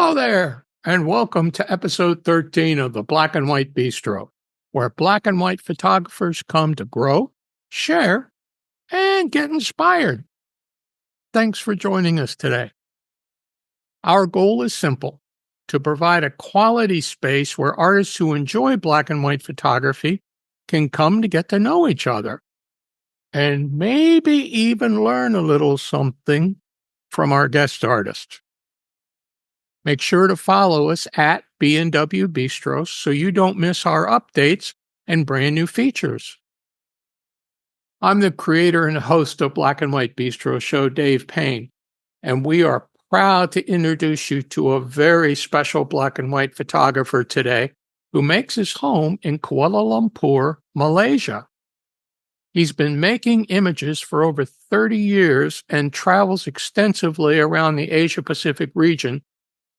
Hello there, and welcome to episode 13 of the Black and White Bistro, where black and white photographers come to grow, share, and get inspired. Thanks for joining us today. Our goal is simple: to provide a quality space where artists who enjoy black and white photography can come to get to know each other, and maybe even learn a little something from our guest artists. Make sure to follow us at B&W Bistro so you don't miss our updates and brand new features. I'm the creator and host of Black and White Bistro show, DavidLPayne, and we are proud to introduce you to a very special black and white photographer today who makes his home in Kuala Lumpur, Malaysia. He's been making images for over 30 years and travels extensively around the Asia-Pacific region,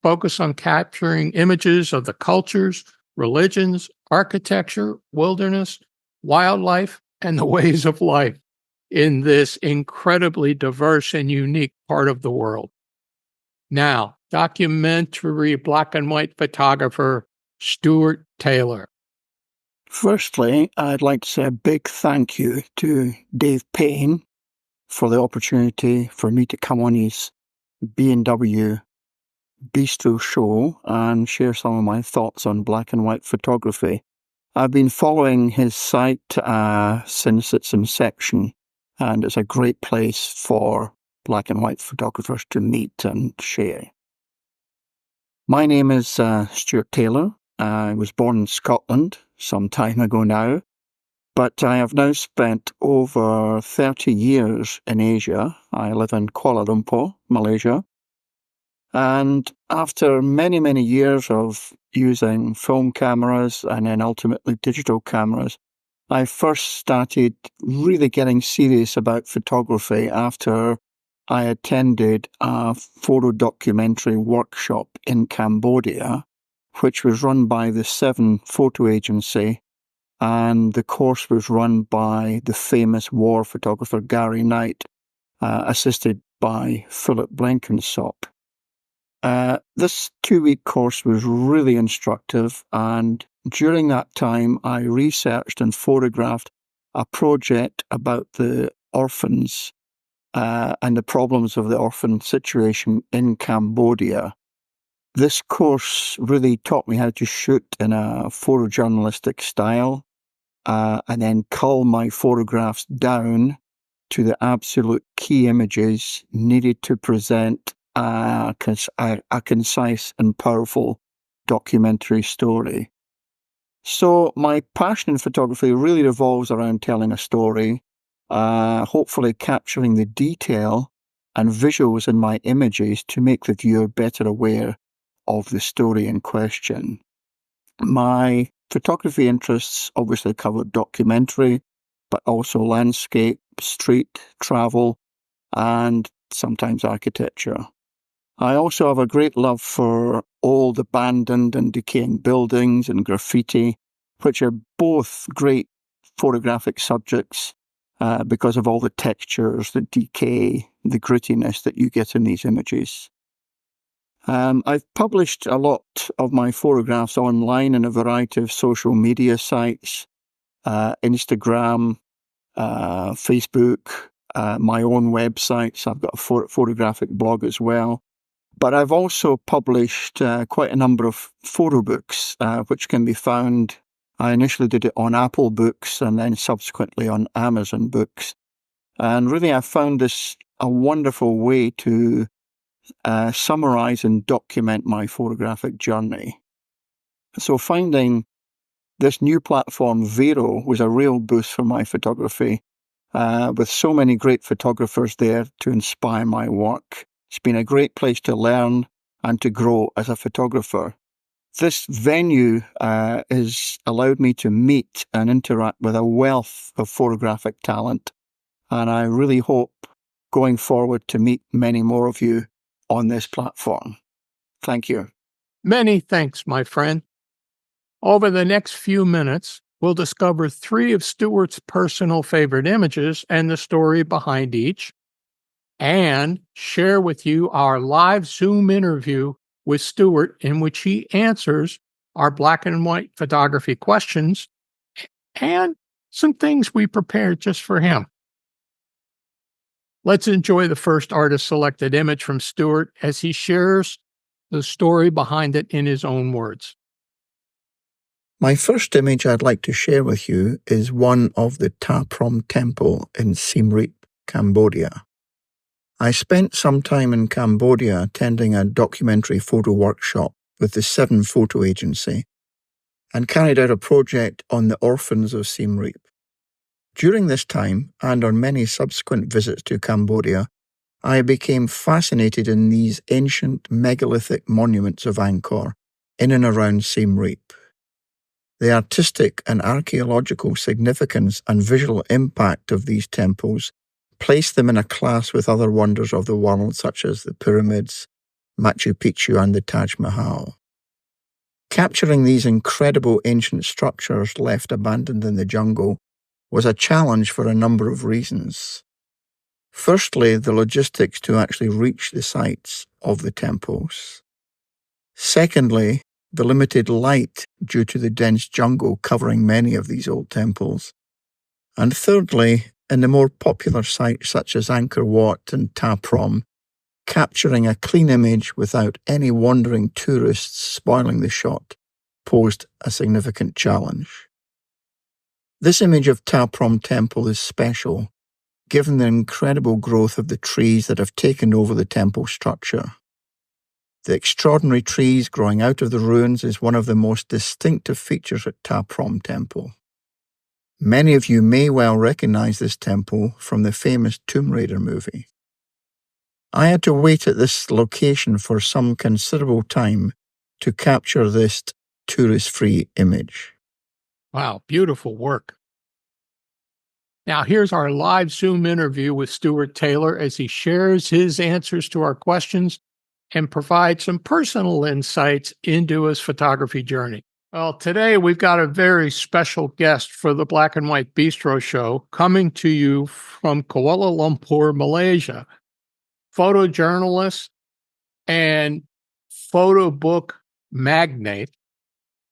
focused on capturing images of the cultures, religions, architecture, wilderness, wildlife, and the ways of life in this incredibly diverse and unique part of the world. Now, documentary black and white photographer StuartTaylor. Firstly, I'd like to say a big thank you to DavidPayne for the opportunity for me to come on his B&W Bistro show and share some of my thoughts on black and white photography. I've been following his site since its inception, and it's a great place for black and white photographers to meet and share. My name is Stuart Taylor. I was born in Scotland some time ago now, but I have now spent over 30 years in Asia. I live in Kuala Lumpur, Malaysia. And after many, many years of using film cameras and then ultimately digital cameras, I first started really getting serious about photography after I attended a photo documentary workshop in Cambodia, which was run by the Seven Photo Agency, and the course was run by the famous war photographer Gary Knight, assisted by Philip Blenkinsop. This 2-week course was really instructive, and during that time I researched and photographed a project about the orphans and the problems of the orphan situation in Cambodia. This course really taught me how to shoot in a photojournalistic style and then cull my photographs down to the absolute key images needed to present a concise and powerful documentary story. So my passion in photography really revolves around telling a story, hopefully capturing the detail and visuals in my images to make the viewer better aware of the story in question. My photography interests obviously cover documentary, but also landscape, street, travel, and sometimes architecture. I also have a great love for old abandoned and decaying buildings and graffiti, which are both great photographic subjects because of all the textures, the decay, the grittiness that you get in these images. I've published a lot of my photographs online in a variety of social media sites, Instagram, Facebook, my own websites. I've got a photographic blog as well. But I've also published quite a number of photo books, which can be found. I initially did it on Apple Books and then subsequently on Amazon Books. And really, I found this a wonderful way to summarize and document my photographic journey. So finding this new platform, Vero, was a real boost for my photography, with so many great photographers there to inspire my work. It's been a great place to learn and to grow as a photographer. This venue has allowed me to meet and interact with a wealth of photographic talent, and I really hope going forward to meet many more of you on this platform. Thank you. Many thanks, my friend. Over the next few minutes, we'll discover 3 of Stuart's personal favorite images and the story behind each, and share with you our live Zoom interview with Stuart, in which he answers our black and white photography questions and some things we prepared just for him. Let's enjoy the first artist-selected image from Stuart as he shares the story behind it in his own words. My first image I'd like to share with you is one of the Ta Prohm Temple in Siem Reap, Cambodia. I spent some time in Cambodia attending a documentary photo workshop with the 7 Photo Agency and carried out a project on the orphans of Siem Reap. During this time, and on many subsequent visits to Cambodia, I became fascinated in these ancient megalithic monuments of Angkor in and around Siem Reap. The artistic and archaeological significance and visual impact of these temples place them in a class with other wonders of the world such as the pyramids, Machu Picchu and the Taj Mahal. Capturing these incredible ancient structures left abandoned in the jungle was a challenge for a number of reasons. Firstly, the logistics to actually reach the sites of the temples. Secondly, the limited light due to the dense jungle covering many of these old temples. And thirdly, in the more popular sites such as Angkor Wat and Ta Prohm, capturing a clean image without any wandering tourists spoiling the shot posed a significant challenge. This image of Ta Prohm Temple is special, given the incredible growth of the trees that have taken over the temple structure. The extraordinary trees growing out of the ruins is one of the most distinctive features at Ta Prohm Temple. Many of you may well recognize this temple from the famous Tomb Raider movie. I had to wait at this location for some considerable time to capture this tourist-free image. Wow, beautiful work. Now, here's our live Zoom interview with StuartTaylor as he shares his answers to our questions and provides some personal insights into his photography journey. Well, today we've got a very special guest for the Black and White Bistro show coming to you from Kuala Lumpur, Malaysia. Photojournalist and photo book magnate,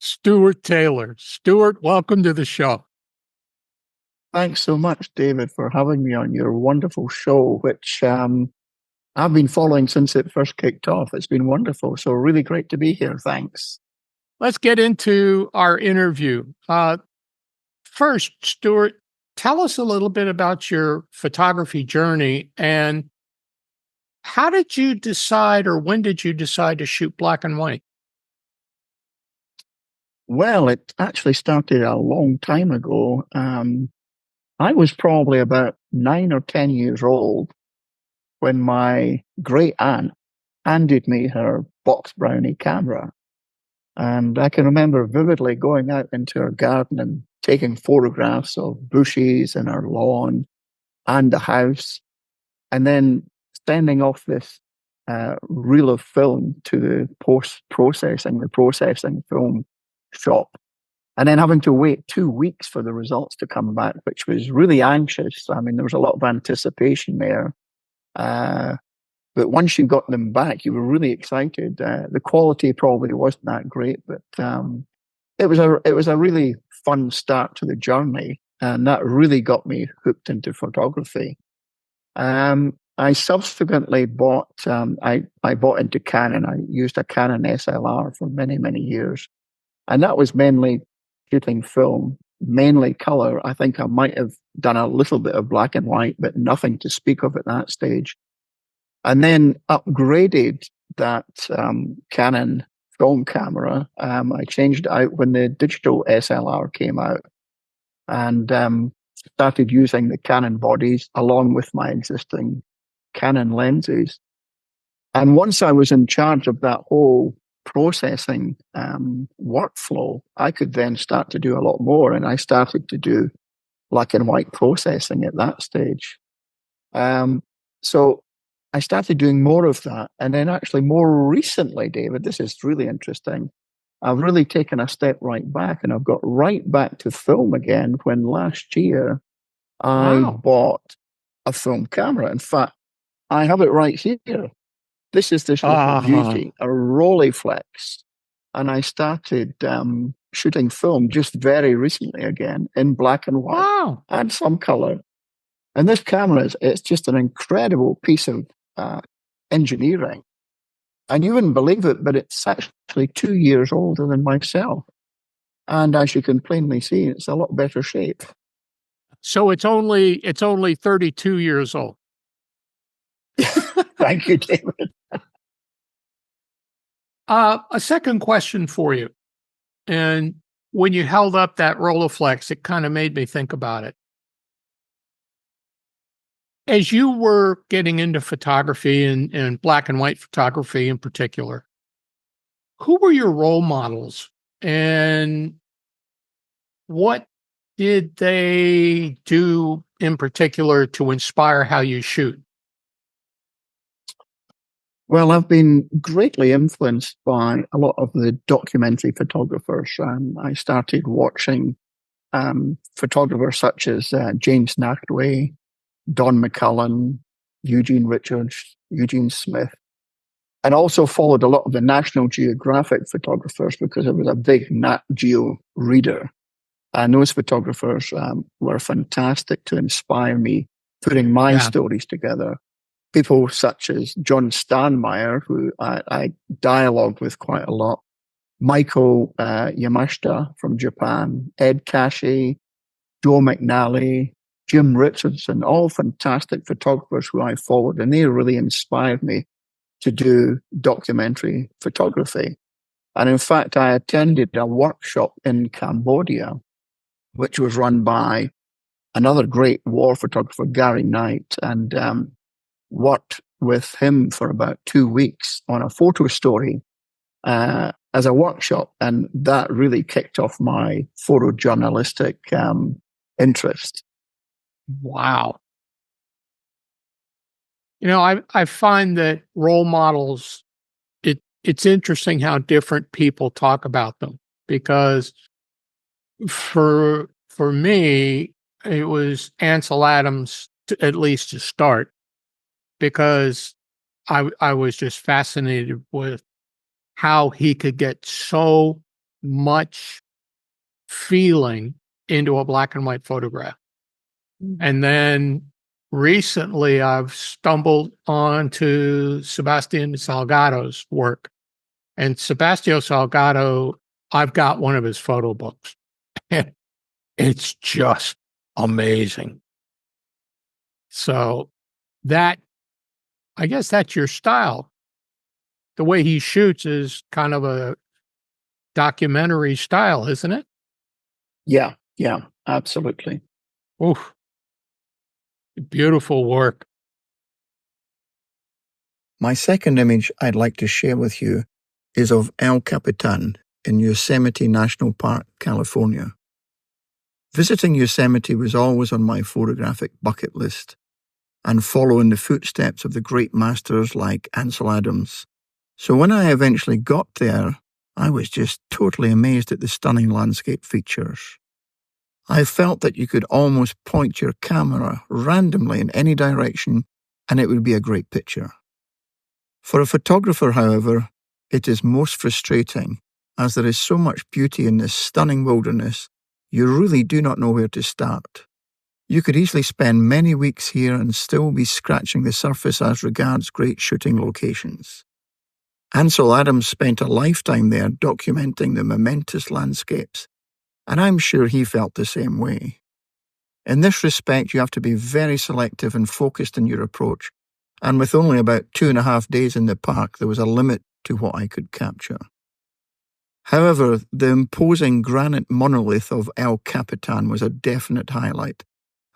StuartTaylor. Stuart, welcome to the show. Thanks so much, David, for having me on your wonderful show, which I've been following since it first kicked off. It's been wonderful. So really great to be here. Thanks. Let's get into our interview. First, Stuart, tell us a little bit about your photography journey and how did you decide or when did you decide to shoot black and white? Well, it actually started a long time ago. I was probably about 9 or 10 years old when my great aunt handed me her box brownie camera. And I can remember vividly going out into her garden and taking photographs of bushes and her lawn and the house, and then sending off this reel of film to the processing film shop. And then having to wait 2 weeks for the results to come back, which was really anxious. I mean, there was a lot of anticipation there. But once you got them back, you were really excited. The quality probably wasn't that great, but it was a really fun start to the journey, and that really got me hooked into photography. I subsequently bought I bought into Canon. I used a Canon SLR for many years, and that was mainly shooting film, mainly color. I think I might have done a little bit of black and white, but nothing to speak of at that stage. And then upgraded that Canon film camera. I changed it out when the digital SLR came out and started using the Canon bodies along with my existing Canon lenses. And once I was in charge of that whole processing workflow, I could then start to do a lot more. And I started to do black and white processing at that stage. So I started doing more of that. And then actually more recently, David, this is really interesting. I've really taken a step right back and I've got right back to film again when last year I bought a film camera. In fact, I have it right here. This is this little Ah, beauty, a Rolleiflex. And I started shooting film just very recently again in black and white wow. and some color. And this camera it's just an incredible piece of engineering. And you wouldn't believe it, but it's actually 2 years older than myself. And as you can plainly see, it's a lot better shape. So it's only 32 years old. Thank you, David. A second question for you. And when you held up that Rolleiflex, it kind of made me think about it. As you were getting into photography and black and white photography in particular, who were your role models and what did they do in particular to inspire how you shoot? Well, I've been greatly influenced by a lot of the documentary photographers. I started watching photographers such as James Nachtwey, Don McCullen, Eugene Richards, Eugene Smith, and also followed a lot of the National Geographic photographers because I was a big Nat Geo reader. And those photographers were fantastic to inspire me putting my Yeah. stories together. People such as John Stanmeyer, who I dialogued with quite a lot, Michael Yamashita from Japan, Ed Cashy, Joe McNally, Jim Richardson, all fantastic photographers who I followed, and they really inspired me to do documentary photography. And in fact, I attended a workshop in Cambodia, which was run by another great war photographer, Gary Knight, and worked with him for about 2 weeks on a photo story as a workshop. And that really kicked off my photojournalistic interest. Wow. I find that role models, it's interesting how different people talk about them because for me, it was Ansel Adams at least to start because I was just fascinated with how he could get so much feeling into a black and white photograph. And then recently I've stumbled onto Sebastian Salgado's work. And Sebastian Salgado, I've got one of his photo books. It's just amazing. So I guess that's your style. The way he shoots is kind of a documentary style, isn't it? Yeah, absolutely. Oof, beautiful work. My second image I'd like to share with you is of El Capitan in Yosemite National Park, California. Visiting Yosemite was always on my photographic bucket list, and following the footsteps of the great masters like Ansel Adams. So when I eventually got there, I was just totally amazed at the stunning landscape features. I felt that you could almost point your camera randomly in any direction and it would be a great picture. For a photographer, however, it is most frustrating as there is so much beauty in this stunning wilderness, you really do not know where to start. You could easily spend many weeks here and still be scratching the surface as regards great shooting locations. Ansel Adams spent a lifetime there documenting the momentous landscapes, and I'm sure he felt the same way. In this respect, you have to be very selective and focused in your approach, and with only about 2.5 days in the park, there was a limit to what I could capture. However, the imposing granite monolith of El Capitan was a definite highlight.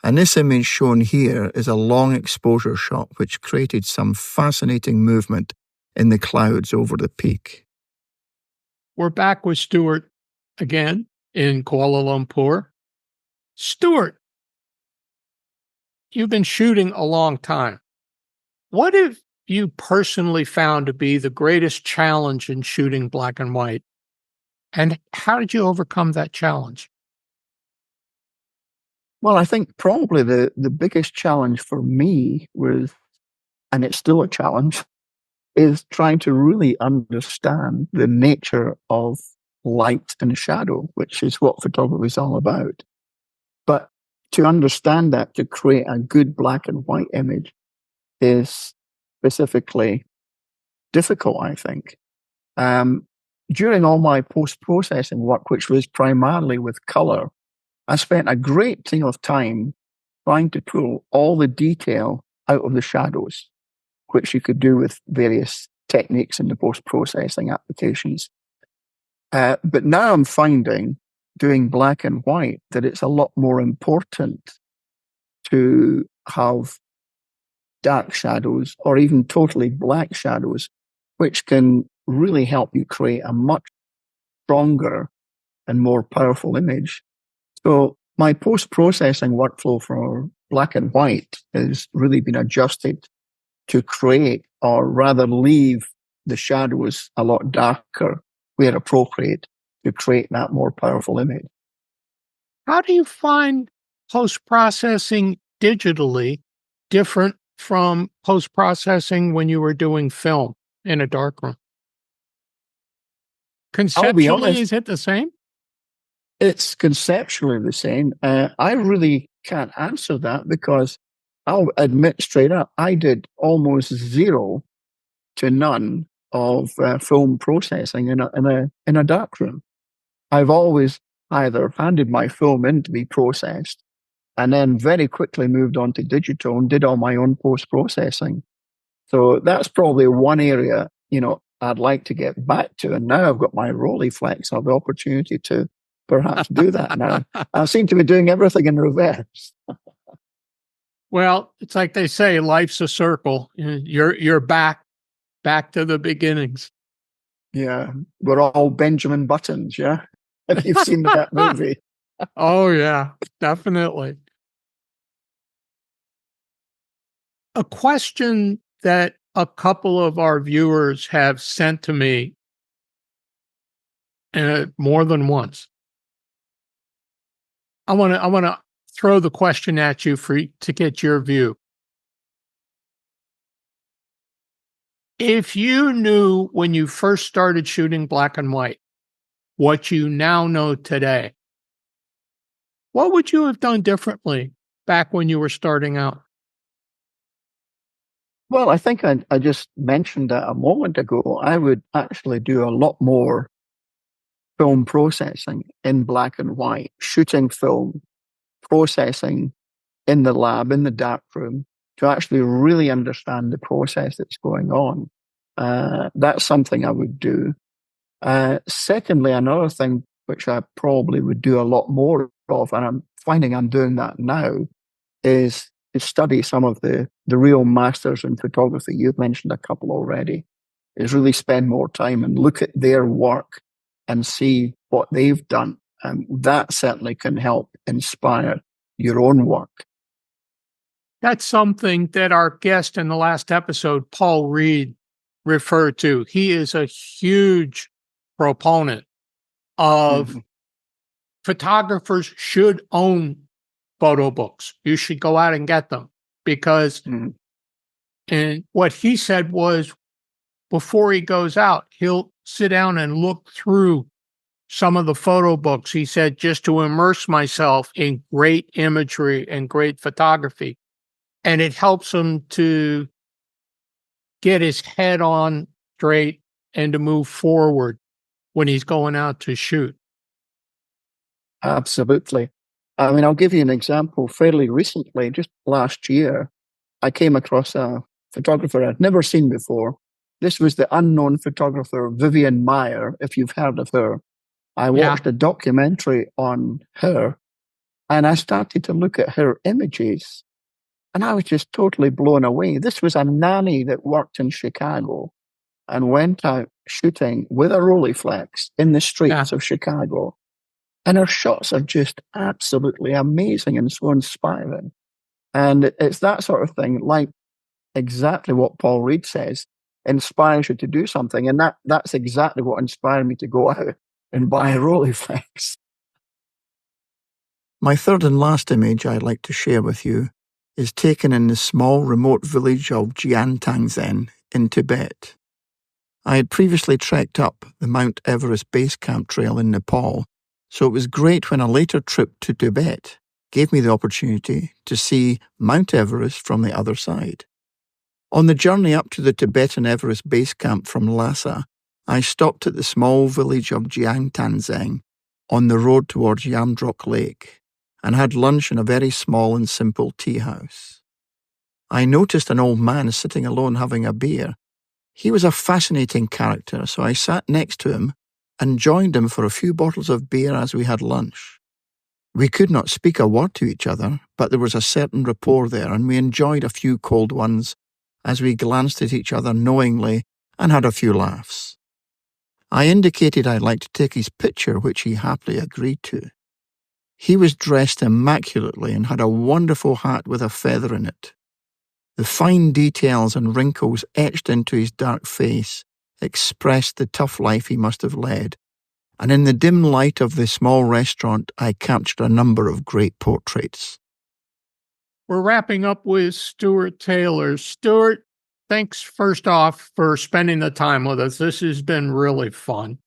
And this image shown here is a long exposure shot which created some fascinating movement in the clouds over the peak. We're back with Stuart again in Kuala Lumpur. Stuart, you've been shooting a long time. What have you personally found to be the greatest challenge in shooting black and white? And how did you overcome that challenge? Well, I think probably the biggest challenge for me was, and it's still a challenge, is trying to really understand the nature of light and shadow, which is what photography is all about. But to understand that, to create a good black and white image is specifically difficult, I think. During all my post-processing work, which was primarily with color, I spent a great deal of time trying to pull all the detail out of the shadows, which you could do with various techniques in the post-processing applications. But now I'm finding, doing black and white, that it's a lot more important to have dark shadows or even totally black shadows, which can really help you create a much stronger and more powerful image. So my post-processing workflow for black and white has really been adjusted to create, or rather leave, the shadows a lot darker where appropriate to create that more powerful image. How do you find post-processing digitally different from post-processing when you were doing film in a darkroom? I'll be Conceptually, honest, is it the same? it's conceptually the same. I really can't answer that because I'll admit straight up, I did almost zero to none of film processing in a darkroom. I've always either handed my film in to be processed and then very quickly moved on to digital and did all my own post processing. So that's probably one area, I'd like to get back to. And now I've got my Rolleiflex, I have the opportunity to perhaps do that now. I seem to be doing everything in reverse. Well, it's like they say, life's a circle. You're back to the beginnings. Yeah, we're all Benjamin Buttons, yeah? If you've seen that movie. Oh, yeah, definitely. A question that a couple of our viewers have sent to me more than once. I want to throw the question at you to get your view. If you knew when you first started shooting black and white what you now know today, what would you have done differently back when you were starting out? Well, I think I just mentioned that a moment ago. I would actually do a lot more film processing in black and white, shooting film, processing in the lab, in the darkroom, to actually really understand the process that's going on. That's something I would do. Secondly, another thing which I probably would do a lot more of, and I'm finding I'm doing that now, is to study some of the real masters in photography. You've mentioned a couple already. Is really spend more time and look at their work and see what they've done. And that certainly can help inspire your own work. That's something that our guest in the last episode, Paul Reed, referred to. He is a huge proponent of photographers should own photo books. You should go out and get them because, and what he said was, before he goes out, he'll sit down and look through some of the photo books. He said, just to immerse myself in great imagery and great photography. And it helps him to get his head on straight and to move forward when he's going out to shoot. Absolutely. I mean, I'll give you an example. Fairly recently, just last year, I came across a photographer I'd never seen before. This was the unknown photographer, Vivian Meyer, if you've heard of her. I watched a documentary on her and I started to look at her images and I was just totally blown away. This was a nanny that worked in Chicago and went out shooting with a Rolleiflex in the streets of Chicago. And her shots are just absolutely amazing and so inspiring. And it's that sort of thing, like exactly what Paul Reed says, inspires you to do something. And that's exactly what inspired me to go out and buy a Rolleiflex. My third and last image I'd like to share with you is taken in the small remote village of Jiantangzen in Tibet. I had previously trekked up the Mount Everest Base Camp Trail in Nepal, so it was great when a later trip to Tibet gave me the opportunity to see Mount Everest from the other side. On the journey up to the Tibetan Everest Base Camp from Lhasa, I stopped at the small village of Jiangtanzheng on the road towards Yamdrok Lake and had lunch in a very small and simple tea house. I noticed an old man sitting alone having a beer. He was a fascinating character, so I sat next to him and joined him for a few bottles of beer as we had lunch. We could not speak a word to each other, but there was a certain rapport there, and we enjoyed a few cold ones as we glanced at each other knowingly and had a few laughs. I indicated I'd like to take his picture, which he happily agreed to. He was dressed immaculately and had a wonderful hat with a feather in it. The fine details and wrinkles etched into his dark face expressed the tough life he must have led, and in the dim light of the small restaurant I captured a number of great portraits. We're wrapping up with Stuart Taylor. Stuart, thanks first off for spending the time with us. This has been really fun.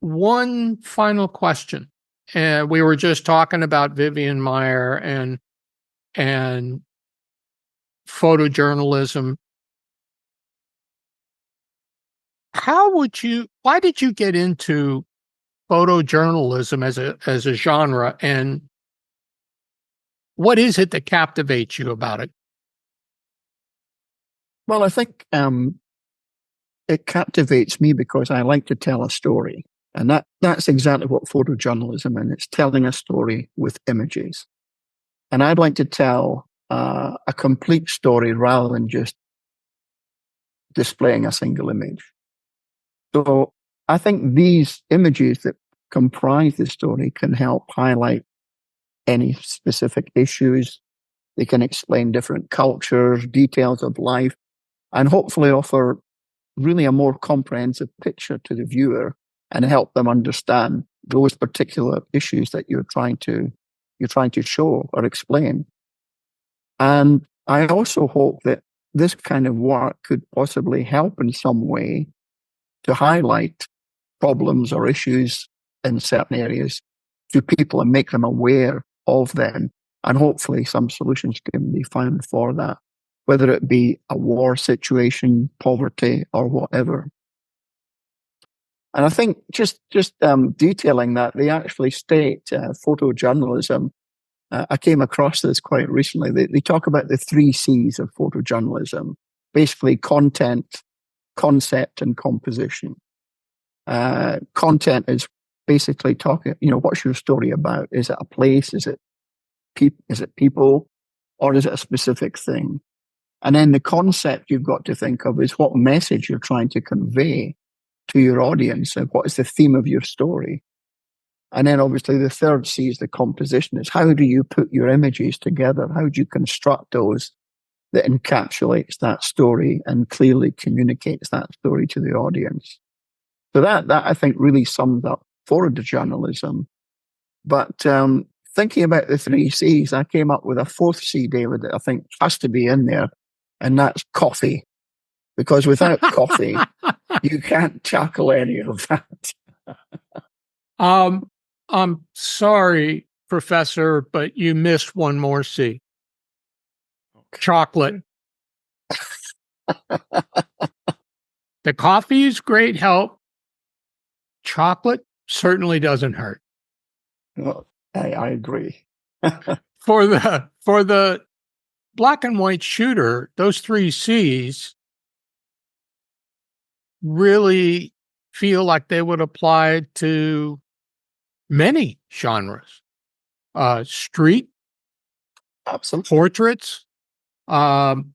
One final question. We were just talking about Vivian Maier and photojournalism. Why did you get into photojournalism as a genre, and what is it that captivates you about it? Well, I think it captivates me because I like to tell a story. And that's exactly what photojournalism is. It's telling a story with images. And I'd like to tell a complete story rather than just displaying a single image. So I think these images that comprise the story can help highlight any specific issues. They can explain different cultures, details of life, and hopefully offer really a more comprehensive picture to the viewer and help them understand those particular issues that you're trying to show or explain. And I also hope that this kind of work could possibly help in some way to highlight problems or issues in certain areas to people and make them aware of them. And hopefully some solutions can be found for that, whether it be a war situation, poverty, or whatever. And I think just detailing that, they actually state photojournalism. I came across this quite recently. They talk about the 3 C's of photojournalism, basically content, concept, and composition. Content is basically talking, what's your story about? Is it a place? Is it people? Or is it a specific thing? And then the concept you've got to think of is what message you're trying to convey to your audience and what is the theme of your story. And then obviously the 3rd C is the composition. Is how do you put your images together? How do you construct those that encapsulates that story and clearly communicates that story to the audience? So that I think really sums up photojournalism. But thinking about the 3 C's, I came up with a 4th C, David, that I think has to be in there, and that's coffee. Because without coffee, you can't tackle any of that. I'm sorry, Professor, but you missed one more C. Okay. Chocolate. The coffee is great help. Chocolate certainly doesn't hurt. Well, I agree. For the black and white shooter, those 3 C's really feel like they would apply to many genres. Street, absolutely, portraits. For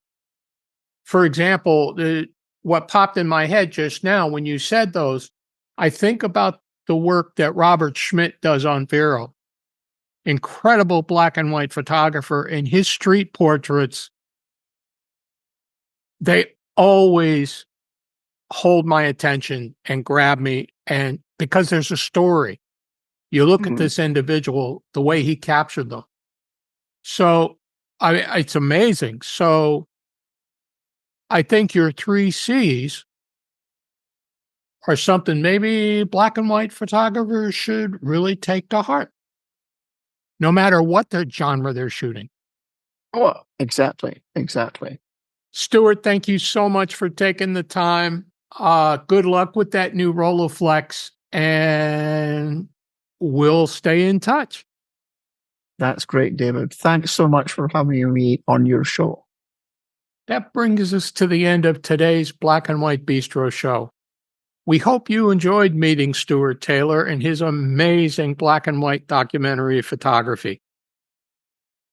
example, what popped in my head just now when you said those, I think about the work that Robert Schmidt does on Vero. Incredible black and white photographer, and his street portraits, they always hold my attention and grab me, and because there's a story. You look at this individual, the way he captured them. So it's amazing. So I think your 3 C's are something maybe black and white photographers should really take to heart, no matter what the genre they're shooting. Oh, exactly. Exactly. Stuart, thank you so much for taking the time. Good luck with that new Rolleiflex, and we'll stay in touch. That's great, David. Thanks so much for having me on your show. That brings us to the end of today's Black and White Bistro show. We hope you enjoyed meeting Stuart Taylor and his amazing black and white documentary photography.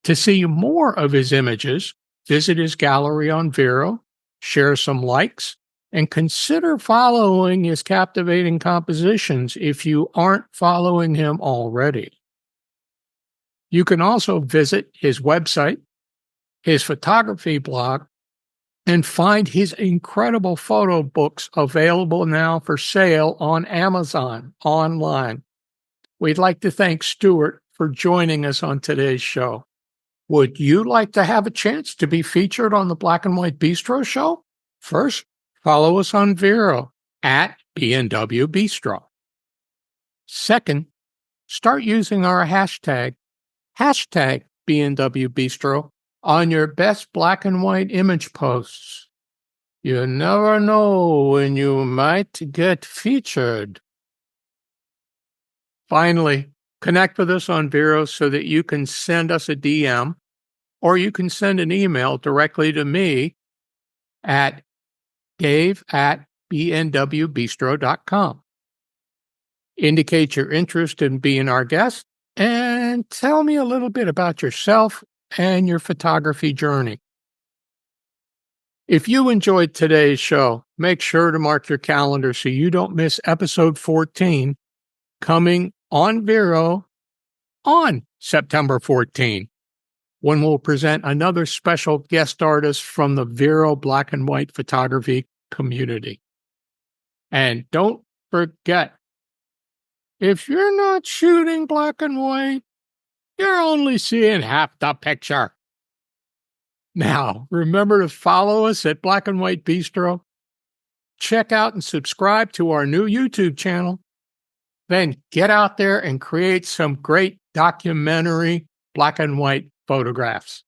To see more of his images, visit his gallery on Vero, share some likes, and consider following his captivating compositions if you aren't following him already. You can also visit his website, his photography blog, and find his incredible photo books available now for sale on Amazon online. We'd like to thank Stuart for joining us on today's show. Would you like to have a chance to be featured on the Black and White Bistro show? First, follow us on Vero at bnwbistro. Second, start using our hashtag #BNWBistro, on your best black and white image posts. You never know when you might get featured. Finally, connect with us on Vero so that you can send us a DM, or you can send an email directly to me at dave@bnwbistro.com. Indicate your interest in being our guest and tell me a little bit about yourself and your photography journey. If you enjoyed today's show, make sure to mark your calendar so you don't miss episode 14 coming on Vero on September 14, when we'll present another special guest artist from the Vero black and white photography community. And don't forget, if you're not shooting black and white, you're only seeing half the picture. Now, remember to follow us at Black and White Bistro. Check out and subscribe to our new YouTube channel. Then get out there and create some great documentary black and white photographs.